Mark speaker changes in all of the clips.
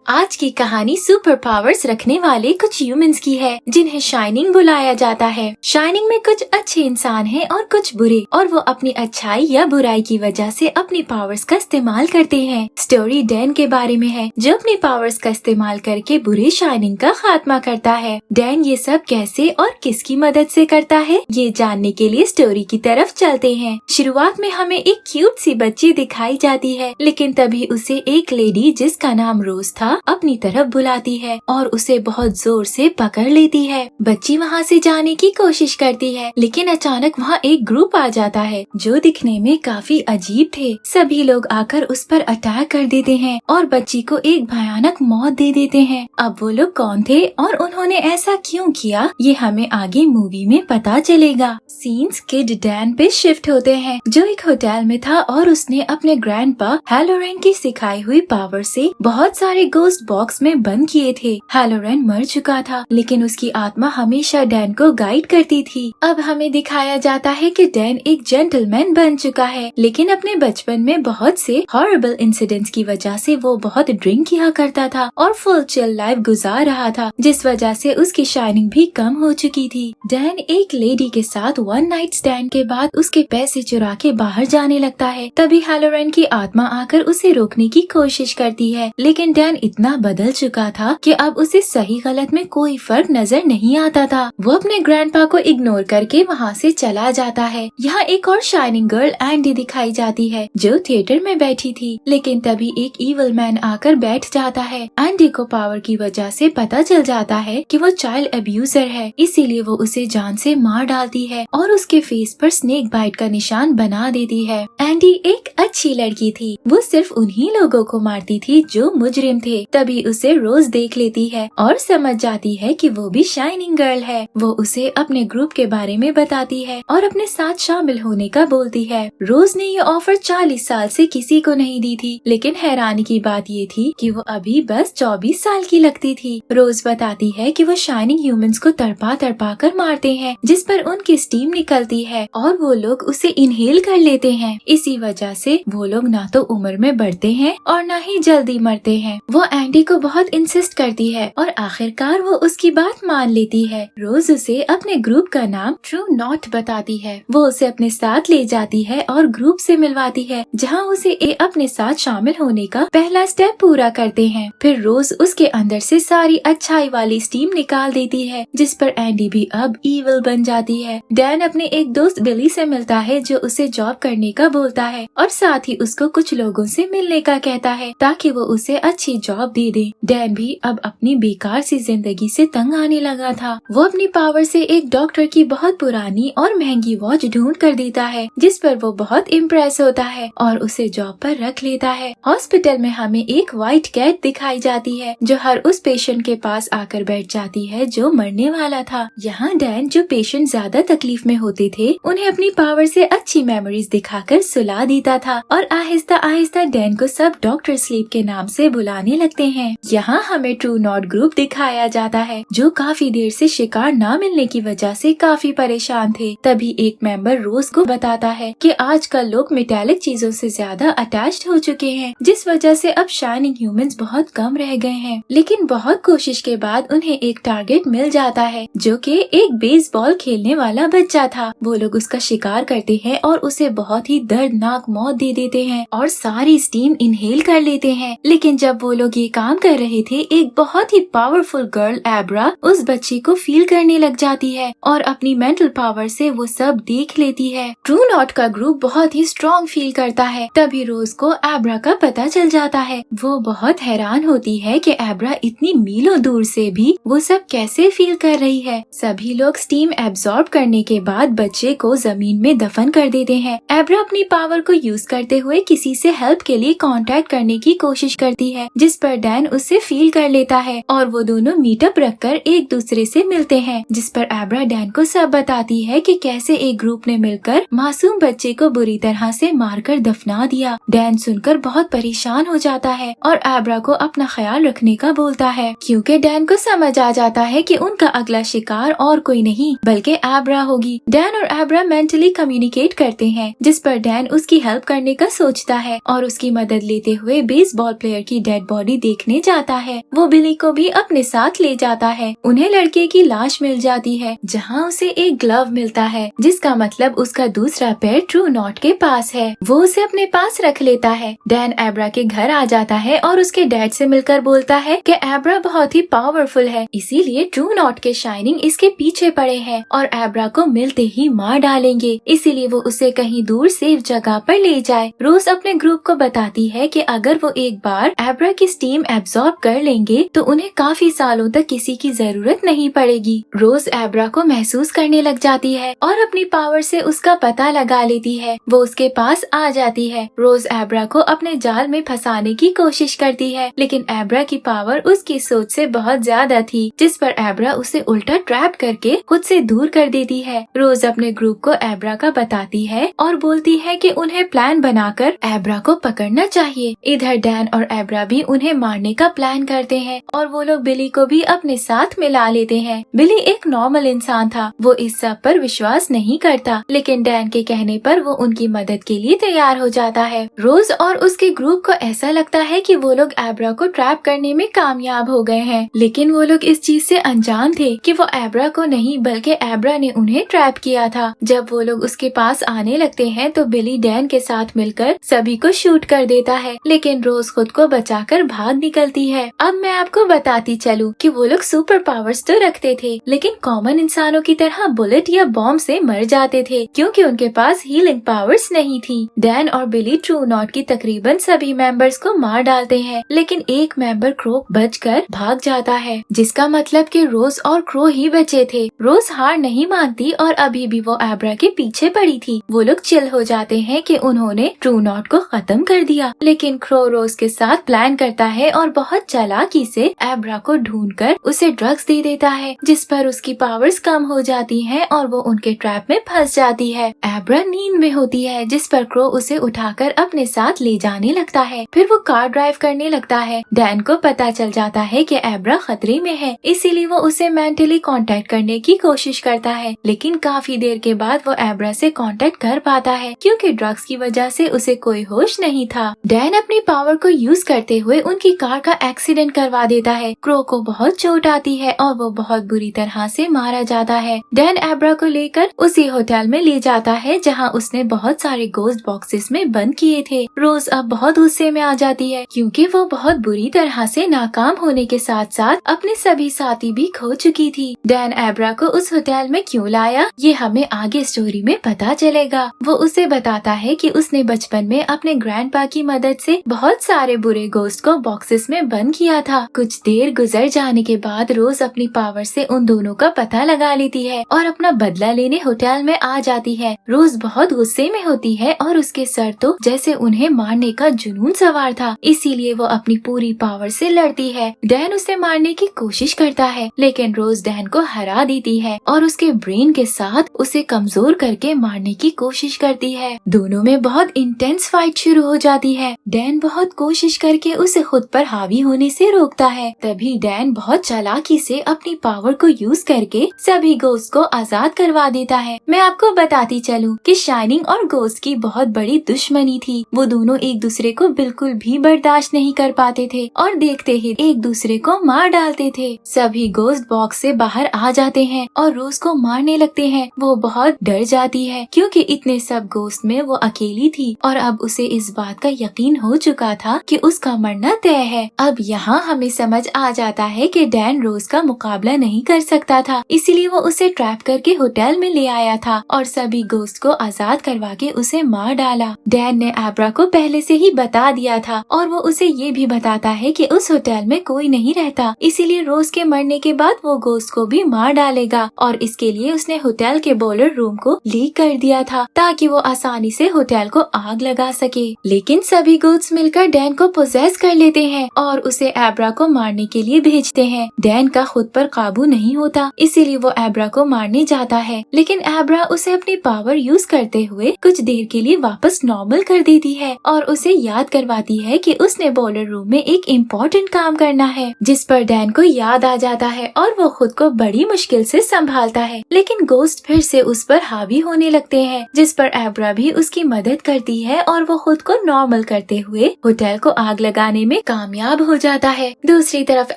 Speaker 1: आज की कहानी सुपर पावर्स रखने वाले कुछ ह्यूमंस की है जिन्हें शाइनिंग बुलाया जाता है। शाइनिंग में कुछ अच्छे इंसान हैं और कुछ बुरे, और वो अपनी अच्छाई या बुराई की वजह से अपनी पावर्स का इस्तेमाल करते हैं। स्टोरी डैन के बारे में है जो अपनी पावर्स का इस्तेमाल करके बुरे शाइनिंग का खात्मा करता है। डैन ये सब कैसे और किसकी मदद से करता है, ये जानने के लिए स्टोरी की तरफ चलते हैं। शुरुआत में हमें एक क्यूट सी बच्ची दिखाई जाती है, लेकिन तभी उसे एक लेडी जिसका नाम रोज था अपनी तरफ बुलाती है और उसे बहुत जोर से पकड़ लेती है। बच्ची वहाँ से जाने की कोशिश करती है, लेकिन अचानक वहाँ एक ग्रुप आ जाता है जो दिखने में काफी अजीब थे। सभी लोग आकर उस पर अटैक कर देते हैं और बच्ची को एक भयानक मौत दे देते हैं। अब वो लोग कौन थे और उन्होंने ऐसा क्यों किया, ये हमें आगे मूवी में पता चलेगा। सीन्स किड डैन पे शिफ्ट होते हैं जो एक होटल में था और उसने अपने ग्रैंडपा हैलोरेन की सिखाई हुई पावर से बहुत सारे गोस्ट बॉक्स में बंद किए थे। हैलोरेन मर चुका था, लेकिन उसकी आत्मा हमेशा डैन को गाइड करती थी। अब हमें दिखाया जाता है कि डैन एक जेंटलमैन बन चुका है, लेकिन अपने बचपन में बहुत से हॉरिबल इंसिडेंट्स की वजह से वो बहुत ड्रिंक किया करता था और फुल चिल लाइफ गुजार रहा था, जिस वजह से उसकी शाइनिंग भी कम हो चुकी थी। डैन एक लेडी के साथ वन नाइट स्टैंड के बाद उसके पैसे चुरा के बाहर जाने लगता है। तभी हैलोरेन की आत्मा आकर उसे रोकने की कोशिश करती है, लेकिन डैन इतना बदल चुका था कि अब उसे सही गलत में कोई फर्क नजर नहीं आता था। वो अपने ग्रैंडपा को इग्नोर करके वहाँ से चला जाता है। यहाँ एक और शाइनिंग गर्ल एंडी दिखाई जाती है जो थिएटर में बैठी थी, लेकिन तभी एक इविल मैन आकर बैठ जाता है। एंडी को पावर की वजह से पता चल जाता है कि वो चाइल्ड अब्यूजर है, इसीलिए वो उसे जान से मार डालती है और उसके फेस पर स्नेक बाइट का निशान बना देती है। एंडी एक अच्छी लड़की थी, वो सिर्फ उन्हीं लोगों को मारती थी जो मुजरिम थे। तभी उसे रोज देख लेती है और समझ जाती है कि वो भी शाइनिंग गर्ल है। वो उसे अपने ग्रुप के बारे में बताती है और अपने साथ शामिल होने का बोलती है। रोज ने ये ऑफर 40 साल से किसी को नहीं दी थी, लेकिन हैरानी की बात ये थी कि वो अभी बस 24 साल की लगती थी। रोज बताती है कि वो शाइनिंग ह्यूमंस को तड़पा तड़पा कर मारते हैं, जिस पर उनकी स्टीम निकलती है और वो लोग उसे इनहेल कर लेते हैं। इसी वजह से वो लोग ना तो उम्र में बढ़ते हैं और न ही जल्दी मरते हैं। वो एंडी को बहुत इंसिस्ट करती है और आखिरकार वो उसकी बात मान लेती है। रोज उसे अपने ग्रुप का नाम ट्रू नॉट बताती है। वो उसे अपने साथ ले जाती है और ग्रुप से मिलवाती है, जहाँ उसे अपने साथ शामिल होने का पहला स्टेप पूरा करते हैं। फिर रोज उसके अंदर से सारी अच्छाई वाली स्टीम निकाल देती है, जिस पर एंडी भी अब इविल बन जाती है। डैन अपने एक दोस्त बिली से मिलता है जो उसे जॉब करने का बोलता है और साथ ही उसको कुछ लोगों से मिलने का कहता है ताकि वो उसे अच्छी जॉब दे दे। डैन भी अब अपनी बेकार सी जिंदगी से तंग आने लगा था। वो अपनी पावर से एक डॉक्टर की बहुत पुरानी और महंगी वॉच ढूंढ कर देता है, जिस पर वो बहुत इम्प्रेस होता है और उसे जॉब पर रख लेता है। हॉस्पिटल में हमें एक व्हाइट कैट दिखाई जाती है जो हर उस पेशेंट के पास आकर बैठ जाती है जो मरने वाला था। यहाँ डैन जो पेशेंट ज्यादा तकलीफ में होते थे उन्हें अपनी पावर से अच्छी मेमोरीज दिखाकर सुला देता था और आहिस्ता आहिस्ता डैन को सब डॉक्टर स्लीप के नाम से बुलाने लगते हैं। यहाँ हमें ट्रू नॉट ग्रुप दिखाया जाता है जो काफी देर से शिकार न मिलने की वजह से काफी परेशान थे। तभी एक मेंबर रोज को बताता है कि आजकल लोग मेटालिक चीजों से ज्यादा अटैच्ड हो चुके हैं, जिस वजह से अब शाइनिंग ह्यूमंस बहुत कम रह गए हैं। लेकिन बहुत कोशिश के बाद उन्हें एक टारगेट मिल जाता है जो कि एक बेसबॉल खेलने वाला बच्चा था। वो लोग उसका शिकार करते हैं और उसे बहुत ही दर्दनाक मौत दे देते हैं और सारी स्टीम इनहेल कर लेते हैं। लेकिन जब वो लोग ये काम कर रहे थे, एक बहुत ही पावरफुल गर्ल एब्रा उस बच्चे को फील करने लग जाती है और अपनी मेंटल पावर से वो सब देख लेती है। ट्रू नॉट का ग्रुप बहुत ही स्ट्रॉन्ग फील करता है। तभी रोज को एब्रा का पता चल जाता है। वो बहुत हैरान होती है कि एब्रा इतनी मीलों दूर से भी वो सब कैसे फील कर रही है। सभी लोग स्टीम एब्जॉर्ब करने के बाद बच्चे को जमीन में दफन कर देते हैं। एब्रा अपनी पावर को यूज करते हुए किसी से हेल्प के लिए कांटेक्ट करने की कोशिश करती है, जिस पर डैन उससे फील कर लेता है और वो दोनों मीटअप रखकर एक दूसरे से मिलते हैं, जिस पर एब्रा डैन को सब बताती है कि कैसे एक ग्रुप ने मिलकर मासूम बच्चे को बुरी तरह से मारकर दफना दिया। डैन सुनकर बहुत परेशान हो जाता है और एब्रा को अपना ख्याल रखने का बोलता है, क्योंकि डैन को समझ आ जाता है कि उनका अगला शिकार और कोई नहीं बल्कि एब्रा होगी। डैन और एब्रा मेंटली कम्युनिकेट करते हैं, जिस पर डैन उसकी हेल्प करने का सोचता है और उसकी मदद लेते हुए बेसबॉल प्लेयर की डेड बॉडी बॉडी देखने जाता है। वो बिली को भी अपने साथ ले जाता है। उन्हें लड़के की लाश मिल जाती है जहाँ उसे एक ग्लव मिलता है, जिसका मतलब उसका दूसरा पैर ट्रू नॉट के पास है। वो उसे अपने पास रख लेता है। डैन एब्रा के घर आ जाता है और उसके डैड से मिलकर बोलता है कि एब्रा बहुत ही पावरफुल है, इसीलिए ट्रू नॉट के शाइनिंग इसके पीछे पड़े हैं और एब्रा को मिलते ही मार डालेंगे। इसीलिए वो उसे कहीं दूर सेफ जगह पर ले जाए। रोज अपने ग्रुप को बताती है कि अगर वो एक बार एब्रा की स्टीम एब्जॉर्ब कर लेंगे तो उन्हें काफी सालों तक किसी की जरूरत नहीं पड़ेगी। रोज एब्रा को महसूस करने लग जाती है और अपनी पावर से उसका पता लगा लेती है। वो उसके पास आ जाती है। रोज एब्रा को अपने जाल में फंसाने की कोशिश करती है, लेकिन एब्रा की पावर उसकी सोच से बहुत ज्यादा थी, जिस पर एब्रा उसे उल्टा ट्रैप करके खुद से दूर कर देती है। रोज अपने ग्रुप को एब्रा का बताती है और बोलती है कि उन्हें प्लान बनाकर एब्रा को पकड़ना चाहिए। इधर डैन और एब्रा भी उन्हें मारने का प्लान करते हैं और वो लोग बिली को भी अपने साथ मिला लेते हैं। बिली एक नॉर्मल इंसान था। वो इस सब पर विश्वास नहीं करता, लेकिन डैन के कहने पर वो उनकी मदद के लिए तैयार हो जाता है। रोज और उसके ग्रुप को ऐसा लगता है कि वो लोग एब्रा को ट्रैप करने में कामयाब हो गए हैं, लेकिन वो लोग इस चीज से अनजान थे कि वो एब्रा को नहीं बल्कि एब्रा ने उन्हें ट्रैप किया था। जब वो लोग उसके पास आने लगते हैं तो बिली डैन के साथ मिलकर सभी को शूट कर देता है, लेकिन रोज खुद को बचाकर भाग निकलती है। अब मैं आपको बताती चलूं कि वो लोग सुपर पावर्स तो रखते थे, लेकिन कॉमन इंसानों की तरह बुलेट या बॉम्ब से मर जाते थे क्योंकि उनके पास हीलिंग पावर्स नहीं थी। डैन और बिली ट्रू नॉट की तकरीबन सभी मेंबर्स को मार डालते हैं, लेकिन एक मेंबर क्रो बचकर भाग जाता है, जिसका मतलब कि रोज और क्रो ही बचे थे। रोज हार नहीं मानती और अभी भी वो एब्रा के पीछे पड़ी थी। वो लोग चिल हो जाते हैं कि उन्होंने ट्रू नॉट को खत्म कर दिया, लेकिन क्रो रोज के साथ प्लान करता है और बहुत चालाकी से एब्रा को ढूंढकर उसे ड्रग्स दे देता है, जिस पर उसकी पावर्स कम हो जाती हैं और वो उनके ट्रैप में फंस जाती है। एब्रा नींद में होती है, जिस पर क्रो उसे उठाकर अपने साथ ले जाने लगता है। फिर वो कार ड्राइव करने लगता है। डैन को पता चल जाता है कि एब्रा खतरे में है, इसीलिए वो उसे मेंटली कांटेक्ट करने की कोशिश करता है, लेकिन काफी देर के बाद वो एब्रा से कांटेक्ट कर पाता है क्योंकि ड्रग्स की वजह से उसे कोई होश नहीं था। डैन अपनी पावर को यूज करते हुए उनकी कार का एक्सीडेंट करवा देता है। क्रो को बहुत चोट आती है और वो बहुत बुरी तरह से मारा जाता है। डैन एब्रा को लेकर उसी होटल में ले जाता है जहाँ उसने बहुत सारे गोस्ट बॉक्सेस में बंद किए थे। रोज अब बहुत गुस्से में आ जाती है क्योंकि वो बहुत बुरी तरह से नाकाम होने के साथ साथ अपने सभी साथी भी खो चुकी थी। डैन एब्रा को उस होटल में क्यों लाया ये हमें आगे स्टोरी में पता चलेगा। वो उसे बताता है कि उसने बचपन में अपने ग्रैंडपा की मदद से बहुत सारे बुरे गोस्ट को बॉक्सेस में बंद किया था। कुछ देर गुजर जाने के बाद रोज अपनी पावर से उन दोनों का पता लगा लेती है और अपना बदला लेने होटल में आ जाती है। रोज बहुत गुस्से में होती है और उसके सर तो जैसे उन्हें मारने का जुनून सवार था, इसीलिए वो अपनी पूरी पावर से लड़ती है। डैन उसे मारने की कोशिश करता है, लेकिन रोज डैन को हरा देती है और उसके ब्रेन के साथ उसे कमजोर करके मारने की कोशिश करती है। दोनों में बहुत इंटेंस फाइट शुरू हो जाती है। डैन बहुत कोशिश करके उसे खुद पर हावी होने से रोकता है। तभी डैन बहुत चालाकी से अपनी पावर को यूज करके सभी गोस्ट को आजाद करवा देता है। मैं आपको बताती चलूं कि शाइनिंग और गोस्ट की बहुत बड़ी दुश्मनी थी। वो दोनों एक दूसरे को बिल्कुल भी बर्दाश्त नहीं कर पाते थे और देखते ही एक दूसरे को मार डालते थे। सभी गोस्ट बॉक्स से बाहर आ जाते हैं और रोज को मारने लगते हैं। वो बहुत डर जाती है क्योंकि इतने सब गोस्ट में वो अकेली थी और अब उसे इस बात का यकीन हो चुका था कि उसका मरना तय है। अब यहाँ हमें समझ आ जाता है कि डैन रोज का मुकाबला नहीं कर सकता था, इसीलिए वो उसे ट्रैप करके होटल में ले आया था और सभी गोस्ट को आजाद करवा के उसे मार डाला। डैन ने एब्रा को पहले से ही बता दिया था और वो उसे ये भी बताता है कि उस होटल में कोई नहीं रहता, इसीलिए रोज के मरने के बाद वो गोस्ट को भी मार डालेगा और इसके लिए उसने होटल के बॉयलर रूम को लीक कर दिया था ताकि वो आसानी से होटल को आग लगा सके। लेकिन सभी गोस्ट मिलकर डैन को पोजेस कर लेते हैं और उसे एब्रा को मारने के लिए भेजते हैं। डैन का खुद पर काबू नहीं होता, इसीलिए वो एब्रा को मारने जाता है, लेकिन एब्रा उसे अपनी पावर यूज करते हुए कुछ देर के लिए वापस नॉर्मल कर देती है और उसे याद करवाती है कि उसने बॉयलर रूम में एक इम्पोर्टेंट काम करना है, जिस पर डैन को याद आ जाता है और वो खुद को बड़ी मुश्किल से संभालता है। लेकिन गोस्ट फिर से उस पर हावी होने लगते हैं, जिस पर एब्रा भी उसकी मदद करती है और वो खुद को नॉर्मल करते हुए होटल को आग लगाने में कामयाब हो जाता है। दूसरी तरफ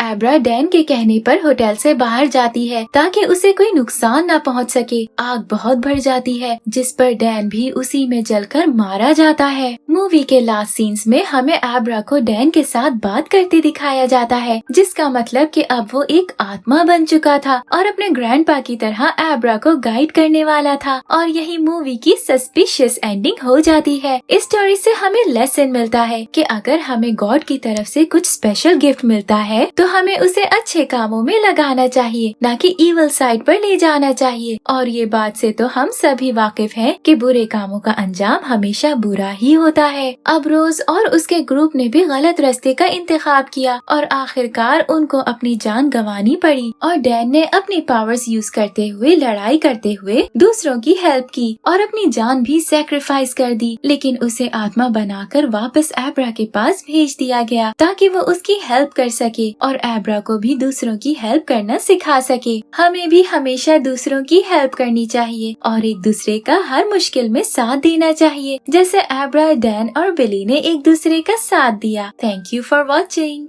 Speaker 1: एब्रा डैन के कहने पर होटल से बाहर जाती है ताकि उसे कोई नुकसान न पहुंच सके। आग बहुत बढ़ जाती है जिस पर डैन भी उसी में जलकर मारा जाता है। मूवी के लास्ट सीन्स में हमें एब्रा को डैन के साथ बात करते दिखाया जाता है, जिसका मतलब कि अब वो एक आत्मा बन चुका था और अपने ग्रैंडपा की तरह एब्रा को गाइड करने वाला था। और यही मूवी की सस्पिशियस एंडिंग हो जाती है। इस स्टोरी से हमें लेसन मिलता है कि अगर हमें गॉड की तरफ से कुछ स्पेशल गिफ्ट मिलता है तो हमें उसे अच्छे कामों में लगाना चाहिए, न कि इविल साइड पर ले जाना चाहिए। और ये बात से तो हम सभी वाकिफ हैं कि बुरे कामों का अंजाम हमेशा बुरा ही होता है। अब रोज और उसके ग्रुप ने भी गलत रास्ते का इंतखाब किया और आखिरकार उनको अपनी जान गंवानी पड़ी। और डैन ने अपनी पावर्स यूज करते हुए लड़ाई करते हुए दूसरों की हेल्प की और अपनी जान भी सैक्रिफाइस कर दी, लेकिन उसे आत्मा बनाकर वापस एब्रा के पास भेज दिया गया ताकि वो उसकी हेल्प कर सके और एब्रा को भी दूसरों की हेल्प करना सिखा सके। हमें भी हमेशा दूसरों की हेल्प करनी चाहिए और एक दूसरे का हर मुश्किल में साथ देना चाहिए, जैसे एब्रा, डैन और बिली ने एक दूसरे का साथ दिया। Thank you for watching.